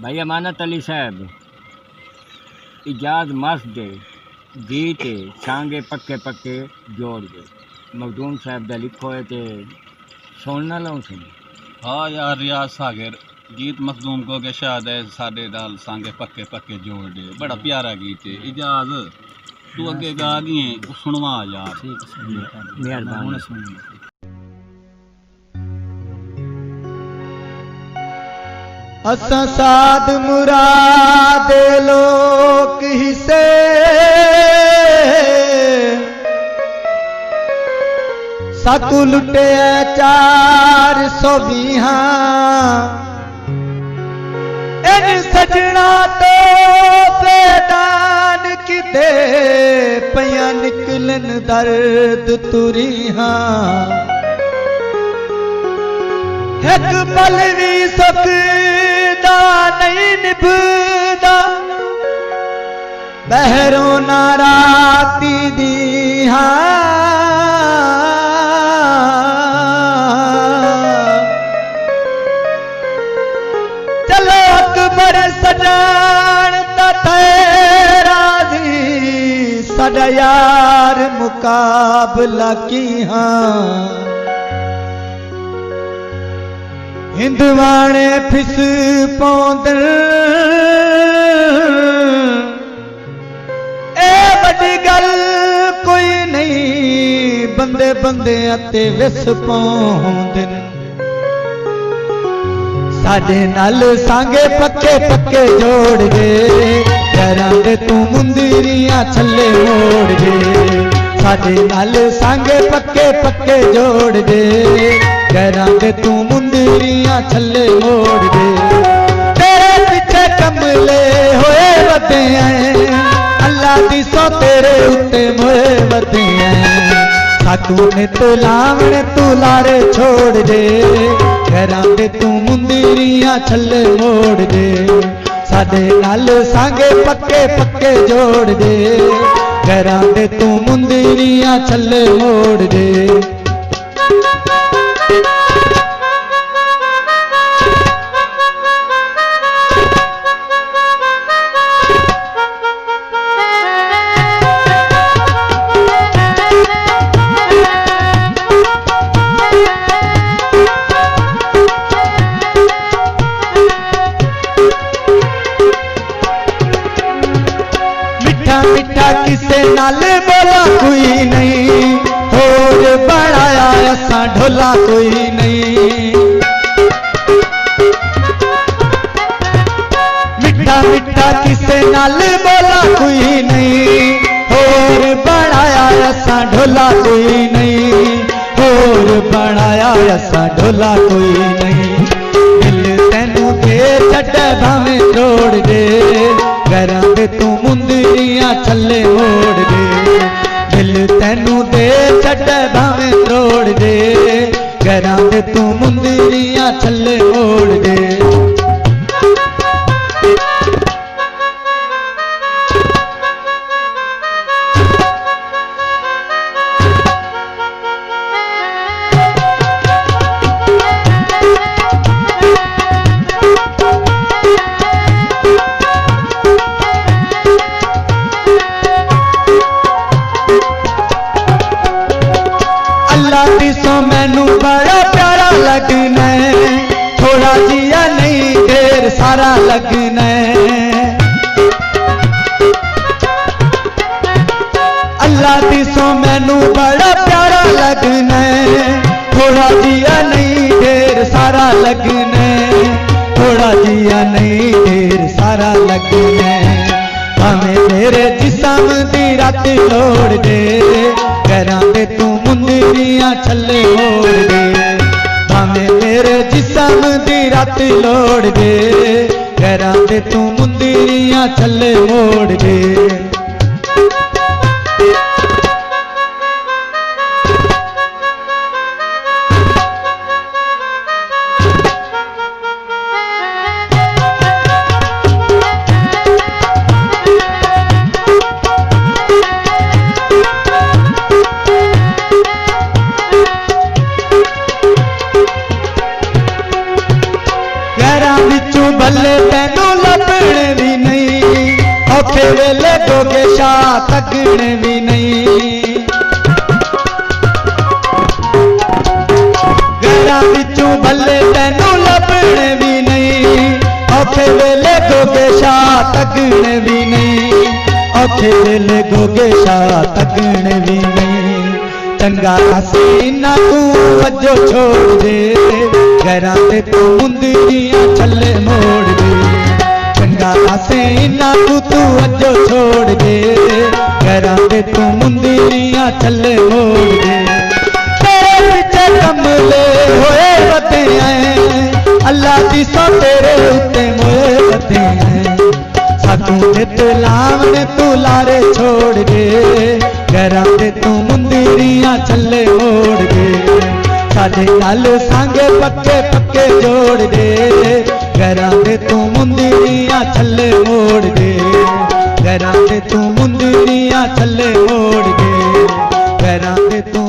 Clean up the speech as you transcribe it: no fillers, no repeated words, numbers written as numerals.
भाई अमानत अली साहब इजाज मस्त दे गीत सांगे पक्के पक्के जोड़ दे मखदूम साहब दा लिखो है ते सुनना लो सुन। हाँ यार रियाज सागर गीत मखदूम को के शायद है साडे नाल सांगे पक्के पक्के जोड़ दे बड़ा प्यारा गीत है। इजाज तू अगे गा गई सुनवा यार। मेहरबानी। असां साध मुराद लोक हिसे साकू लुटे 420 इन सजना तो बेदान किते पया निकलन दर्द तुरिहा एक पल भी सुखदा नहीं निभदा बहरों ना राती दी चलो अकबर सजान राजी साडा यार मुकाबला की हिंदवाणे फिस पौंदन ए बड़ी गल कोई नहीं बंदे बंदे अते विस पौंदन साडे नाल सांगे पक्के पक्के जोड़ दे घरां दे तू मुंदरियां छल्ले मोड़ दे साडे नाल सांगे पक्के पक्के जोड़ दे घरां दे तू मुंदरियां छल्ले मोड़ दे तेरे पीछे कमले होए वधे हैं अल्लाह दी सौ तेरे उत्ते मोए वधे हैं साकू ने तो लावण तू लारे छोड़ दे घरां दे तू मुंदरियां छल्ले मोड़ दे साडे नाल सांगे पक्के पक्के जोड़ दे घरां दे तू मुंदरियां छल्ले मोड़ दे। मिठा किसे नाल बोला कोई नहीं होर बनाया असा ढोला कोई नहीं मिठा मिठा किसे नाल बोला कोई नहीं होर बनाया असा ढोला कोई नहीं होर बनाया असा ढोला कोई नहीं दिल तैनू दे छड्डे भावें तोड़ दे घरां दे तू मुंदरियां छल्ले मोड़ दे दिल तैनू दे छड्डे भावें तोड़ दे घरां दे तू मुंदरियां छल्ले मोड़ दे। सो मैनू बड़ा प्यारा लगना थोड़ा जिया नहीं ढेर सारा लगना अल्लाह दी सो मैनू बड़ा प्यारा लगना थोड़ा जिया नहीं ढेर सारा लगना थोड़ा जिया नहीं ढेर सारा लगना भावें मेरे जिस्म दी रात लोड़ दे घरां दे तू मुंदरियां छल्ले मोड़ दे भावें मेरे जिस्म दी रात लोड़ दे घरां दे तू मुंदरियां छल्ले मोड़ दे। बल्ले तैनू तकण भी नहीं। घरां विचों भले तैनू लभण भी नहीं, औखे वेले गोगे शाह तकण भी नहीं, औखे वेले गोगे शाह तकण भी नहीं। चंगा सीना तू वजो छोड़ दे, घरां ते तू मुंदरियां छल्ले मोड़ दे। चंगा सीना तू वजो छोड़ दे, घरां ते तू मुंदरियां छल्ले मोड़ दे। तेरे पीछे कमले होए वधे हैं, अल्लाह दी सौ तेरे उत्ते मोए वधे हैं। सातू ते लावण तू लारे छोड़ दे, घरां ते तू मुंदरियां छल्ले मोड़ दे। साडे नाल सांगे पक्के पक्के जोड़ दे, घरां ते तू मुंदरियां छल्ले मोड़ दे। घरां ते तू मुंदरियां छल्ले मोड़ दे, घरां ते तू